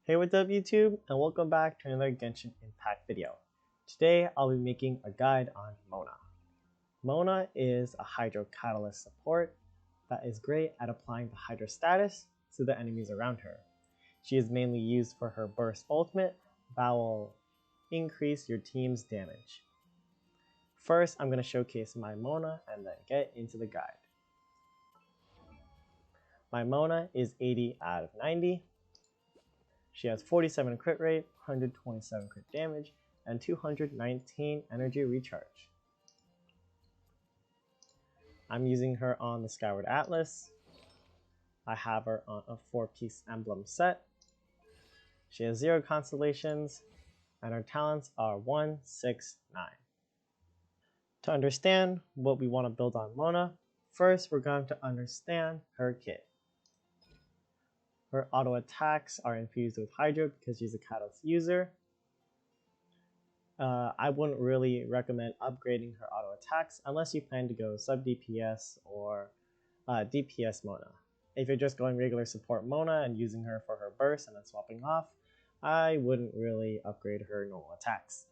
Hey, what's up YouTube, and welcome back to another Genshin Impact video. Today I'll be making a guide on Mona. Mona is a Hydro Catalyst support that is great at applying the Hydro status to the enemies around her. She is mainly used for her burst ultimate that will increase your team's damage. First, I'm going to showcase my Mona and then get into the guide. My Mona is 80 out of 90. She has 47 crit rate, 127 crit damage, and 219 energy recharge. I'm using her on the Skyward Atlas. I have her on a 4-piece emblem set. She has 0 constellations, and her talents are 1, 6, 9. To understand what we want to build on Mona, first we're going to understand her kit. Her auto attacks are infused with Hydro because she's a Catalyst user. I wouldn't really recommend upgrading her auto attacks unless you plan to go sub DPS or DPS Mona. If you're just going regular support Mona and using her for her burst and then swapping off, I wouldn't really upgrade her normal attacks.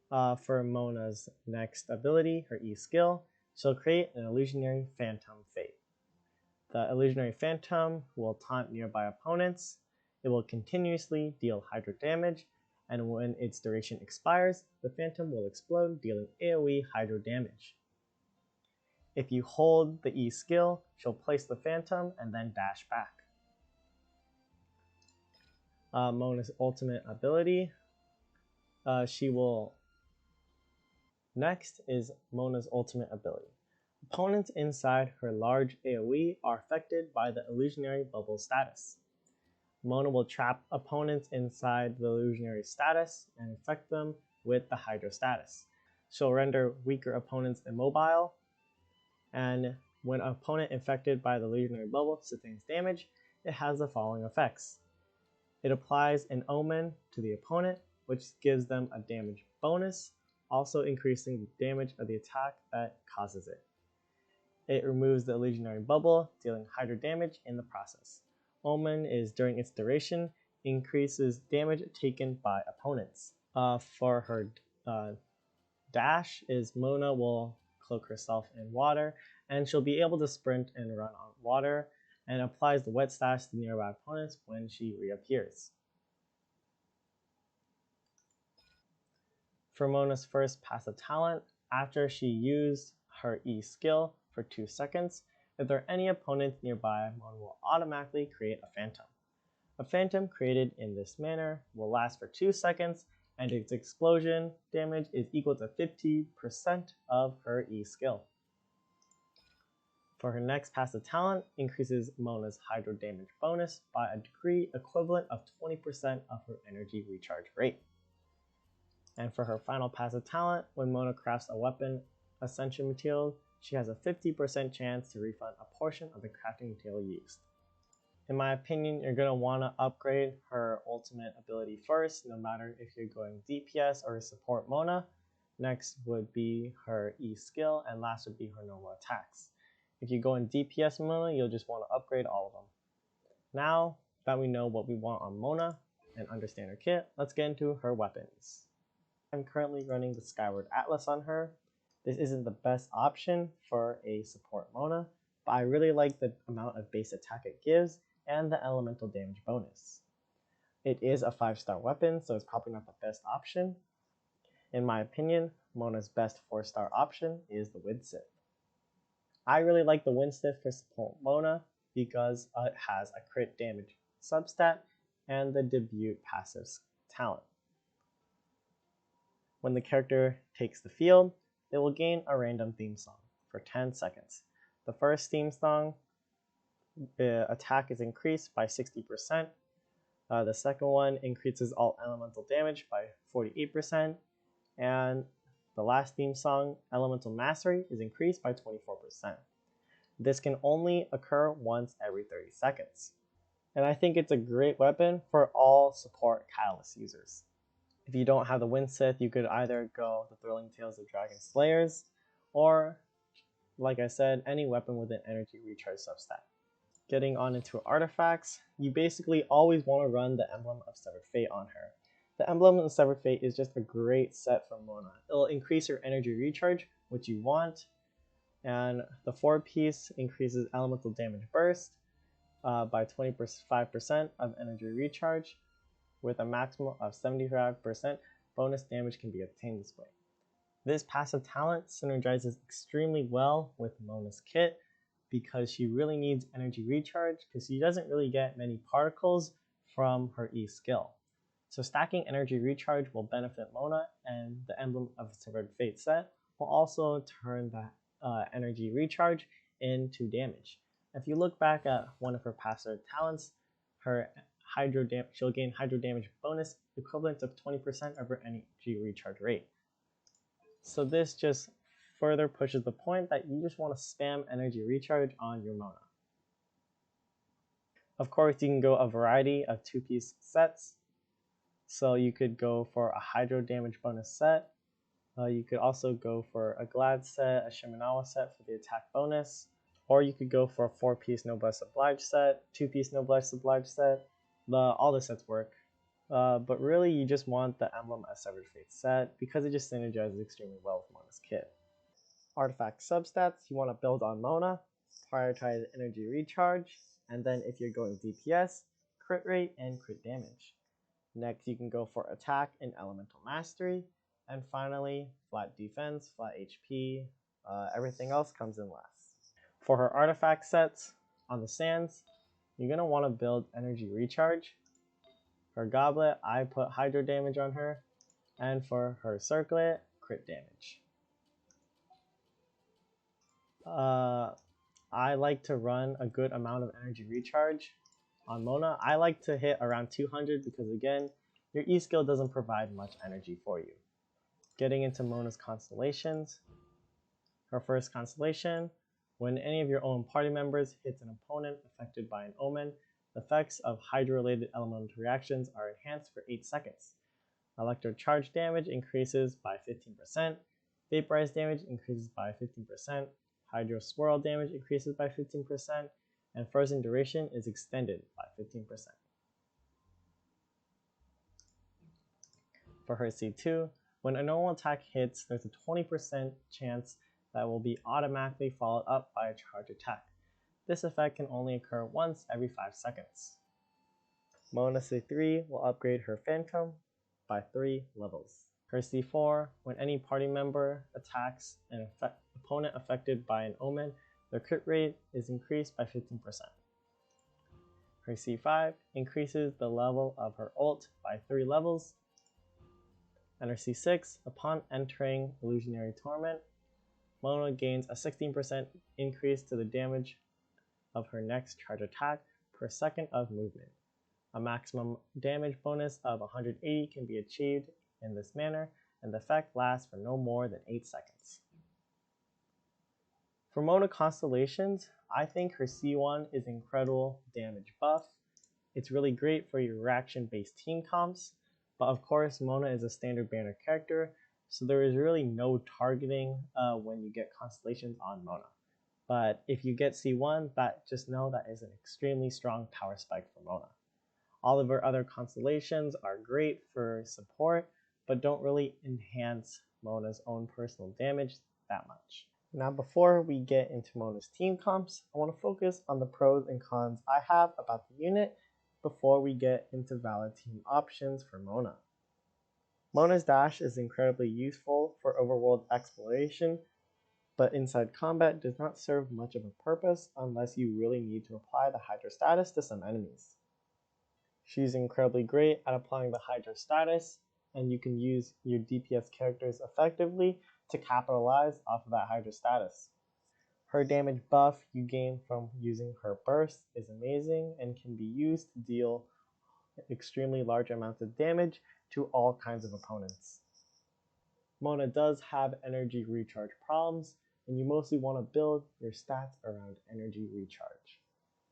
For Mona's next ability, her E skill, she'll create an illusionary phantom fate. The illusionary phantom will taunt nearby opponents. It will continuously deal Hydro damage, and when its duration expires, the phantom will explode, dealing AoE Hydro damage. If you hold the E skill, she'll place the phantom and then dash back. Mona's ultimate ability, Next is Mona's ultimate ability. Opponents inside her large AoE are affected by the illusionary bubble status. Mona will trap opponents inside the illusionary status and infect them with the Hydro status. She'll render weaker opponents immobile, and when an opponent infected by the illusionary bubble sustains damage, it has the following effects. It applies an omen to the opponent, which gives them a damage bonus, also increasing the damage of the attack that causes it. It removes the illusionary bubble, dealing Hydro damage in the process. Omen is during its duration, increases damage taken by opponents. For her dash is Mona will cloak herself in water, and she'll be able to sprint and run on water, and applies the wet stash to nearby opponents when she reappears. For Mona's first passive talent, after she used her E skill for 2 seconds, if there are any opponents nearby, Mona will automatically create a phantom. A phantom created in this manner will last for 2 seconds, and its explosion damage is equal to 50% of her E skill. For her next passive talent, increases Mona's Hydro damage bonus by a degree equivalent of 20% of her energy recharge rate. And for her final passive talent, when Mona crafts a weapon ascension material, she has a 50% chance to refund a portion of the crafting material used. In my opinion, you're going to want to upgrade her ultimate ability first, no matter if you're going DPS or support Mona. Next would be her E skill, and last would be her normal attacks. If you go in DPS Mona, you'll just want to upgrade all of them. Now that we know what we want on Mona and understand her kit, let's get into her weapons. I'm currently running the Skyward Atlas on her. This isn't the best option for a support Mona, but I really like the amount of base attack it gives and the elemental damage bonus. It is a 5-star weapon, so it's probably not the best option. In my opinion, Mona's best 4-star option is the Wind Sith. I really like the Wind Sith for support Mona because it has a crit damage substat and the debut passive talent. When the character takes the field, it will gain a random theme song for 10 seconds. The first theme song, the attack is increased by 60%. The second one increases all elemental damage by 48%. And the last theme song, Elemental Mastery, is increased by 24%. This can only occur once every 30 seconds. And I think it's a great weapon for all support Catalyst users. If you don't have the Wind Sith, you could either go the Thrilling Tales of Dragon Slayers, or, like I said, any weapon with an energy recharge substat. Getting on into artifacts, you basically always want to run the Emblem of Severed Fate on her. The Emblem of Severed Fate is just a great set for Mona. It'll increase your energy recharge, which you want, and the 4-piece increases elemental damage burst by 25% of energy recharge, with a maximum of 75% bonus damage can be obtained this way. This passive talent synergizes extremely well with Mona's kit because she really needs energy recharge because she doesn't really get many particles from her E skill. So stacking energy recharge will benefit Mona, and the Emblem of Severed Fate set will also turn the energy recharge into damage. If you look back at one of her passive talents, she'll gain hydro damage bonus equivalent of 20% of her energy recharge rate. So this just further pushes the point that you just want to spam energy recharge on your Mona. Of course, you can go a variety of 2-piece sets. So you could go for a hydro damage bonus set. You could also go for a Glad set, a Shimenawa set for the attack bonus. Or you could go for a 4-piece Noblesse Oblige set, 2-piece Noblesse Oblige set. All the sets work. But really, you just want the Emblem of Severed Fate set because it just synergizes extremely well with Mona's kit. Artifact substats, you want to build on Mona, prioritize energy recharge, and then if you're going DPS, crit rate and crit damage. Next, you can go for attack and elemental mastery, and finally, flat defense, flat HP, everything else comes in last. For her artifact sets, on the sands, you're going to want to build energy recharge. Her Goblet, I put hydro damage on her, and for her Circlet, crit damage. I like to run a good amount of energy recharge on Mona. I like to hit around 200 because again, your E skill doesn't provide much energy for you. Getting into Mona's constellations. Her first constellation, when any of your own party members hits an opponent affected by an omen, the effects of hydro-related elemental reactions are enhanced for 8 seconds. Electro charge damage increases by 15%, vaporize damage increases by 15%, hydro swirl damage increases by 15%, and frozen duration is extended by 15%. For her C2, when a normal attack hits, there's a 20% chance that will be automatically followed up by a charge attack. This effect can only occur once every 5 seconds. Mona C3 will upgrade her Phantom by 3 levels. Her C4, when any party member attacks an opponent affected by an omen, their crit rate is increased by 15%. Her C5 increases the level of her ult by 3 levels. And her C6, upon entering Illusionary Torment, Mona gains a 16% increase to the damage of her next charge attack per second of movement. A maximum damage bonus of 180 can be achieved in this manner, and the effect lasts for no more than 8 seconds. For Mona Constellations, I think her C1 is incredible damage buff. It's really great for your reaction-based team comps, but of course Mona is a standard banner character, so there is really no targeting when you get Constellations on Mona. But if you get C1, just know that is an extremely strong power spike for Mona. All of her other constellations are great for support, but don't really enhance Mona's own personal damage that much. Now before we get into Mona's team comps, I want to focus on the pros and cons I have about the unit before we get into valid team options for Mona. Mona's dash is incredibly useful for overworld exploration, but inside combat does not serve much of a purpose unless you really need to apply the Hydra status to some enemies. She's incredibly great at applying the Hydra status, and you can use your DPS characters effectively to capitalize off of that Hydra status. Her damage buff you gain from using her burst is amazing and can be used to deal extremely large amounts of damage to all kinds of opponents. Mona does have energy recharge problems, and you mostly want to build your stats around energy recharge.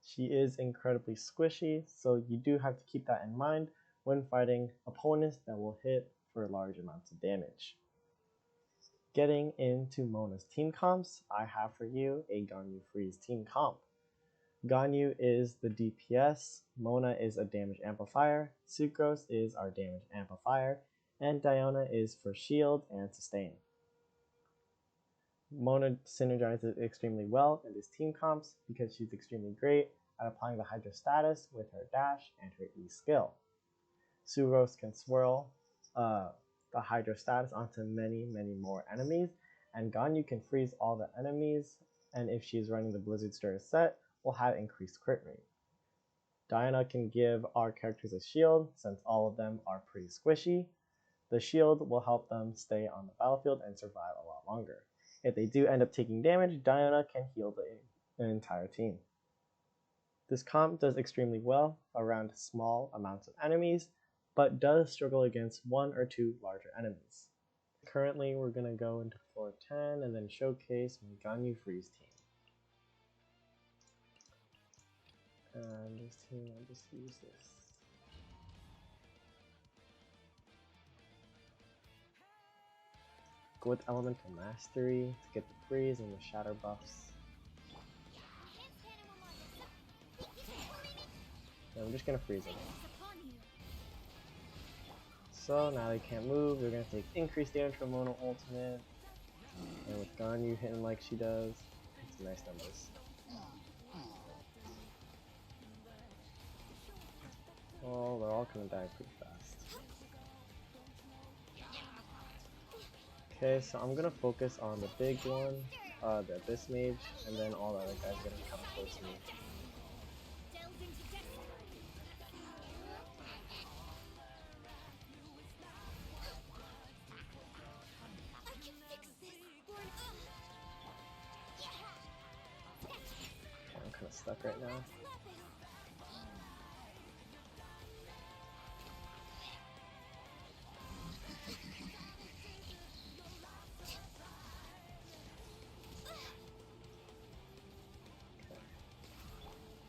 She is incredibly squishy, so you do have to keep that in mind when fighting opponents that will hit for large amounts of damage. Getting into Mona's team comps, I have for you a Ganyu Freeze team comp. Ganyu is the DPS, Mona is a damage amplifier, Sucrose is our damage amplifier, and Diona is for shield and sustain. Mona synergizes extremely well in these team comps because she's extremely great at applying the Hydro status with her dash and her E skill. Sucrose can swirl the Hydro status onto many more enemies, and Ganyu can freeze all the enemies, and if she's running the Blizzard Stir set, will have increased crit rate. Diana can give our characters a shield, since all of them are pretty squishy. The shield will help them stay on the battlefield and survive a lot longer. If they do end up taking damage, Diana can heal the entire team. This comp does extremely well around small amounts of enemies, but does struggle against 1 or 2 larger enemies. Currently, we're going to go into floor 10 and then showcase my Ganyu Freeze team. And this team, I'll just use this. Go with Elemental Mastery to get the freeze and the shatter buffs. And I'm just gonna freeze it. So now they can't move, they're gonna take increased damage from Mono Ultimate. And with Ganyu hitting like she does, it's nice numbers. Oh, they're all gonna die pretty fast. Okay, so I'm gonna focus on the big one, the Abyss Mage, and then all the other guys are gonna come close to me. Okay, I'm kinda stuck right now.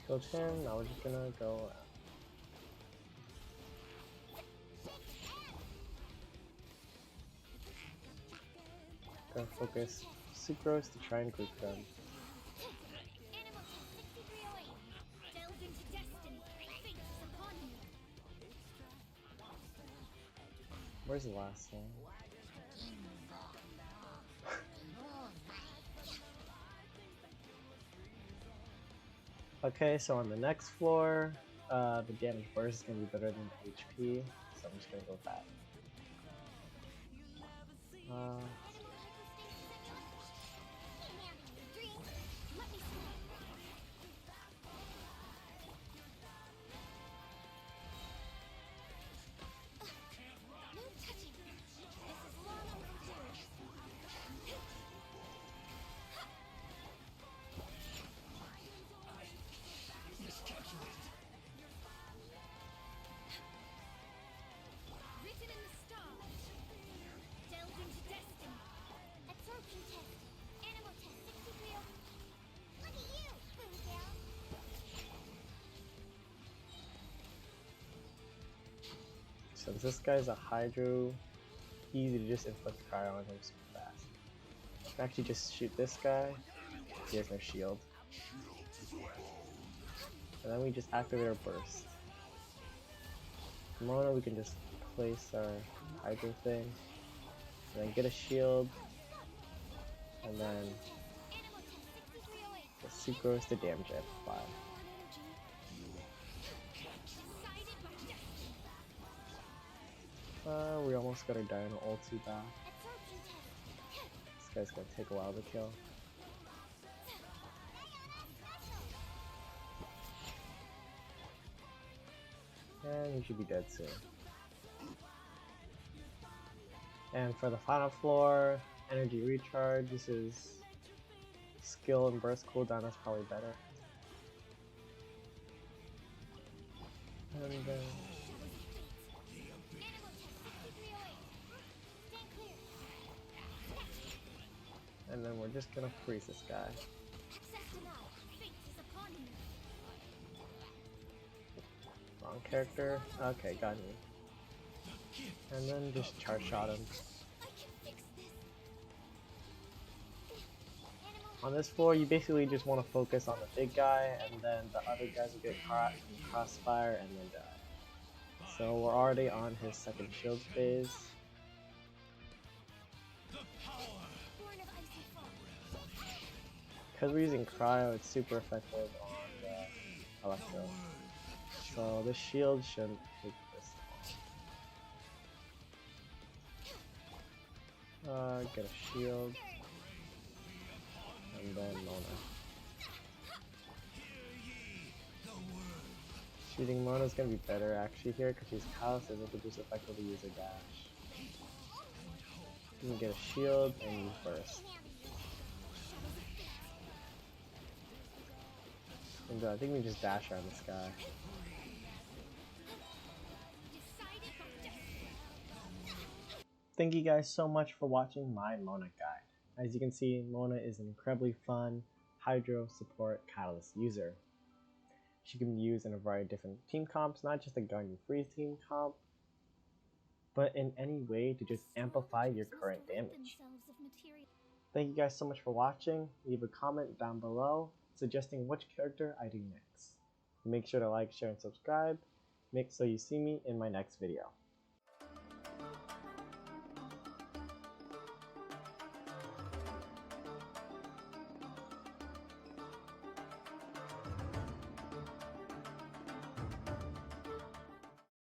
Killed him, now we're just gonna go around. Gonna focus Sucrose to try and group them. Where's the last one? Okay, so on the next floor, the damage burst is going to be better than the HP, so I'm just going to go with that. Since this guy's a Hydro, easy to just inflict fire on him super fast. I can actually just shoot this guy, he has no shield. And then we just activate our burst. Mona, we can just place our Hydro thing, and then get a shield, and then the Sucrose to damage amplify. We almost got our Diana ulti back. This guy's gonna take a while to kill. And he should be dead soon. And for the final floor, energy recharge, this is skill and burst cooldown is probably better. And then we're just gonna freeze this guy. Wrong character. Okay, got me. And then just charge shot him. On this floor, you basically just want to focus on the big guy, and then the other guys will get caught in crossfire and then die. So we're already on his second shield phase. Because we're using cryo, it's super effective on the electro. So the shield shouldn't take this long. Get a shield. And then Mona. Shooting Mona is going to be better actually here because she's House and it could just effectively use a dash. You can get a shield and use burst. And I think we just dash around this guy. Thank you guys so much for watching my Mona guide. As you can see, Mona is an incredibly fun Hydro support Catalyst user. She can be used in a variety of different team comps, not just a Guardian Freeze team comp, but in any way to just amplify your current damage. Thank you guys so much for watching. Leave a comment down below suggesting which character I do next. Make sure to like, share, and subscribe. Make so you see me in my next video.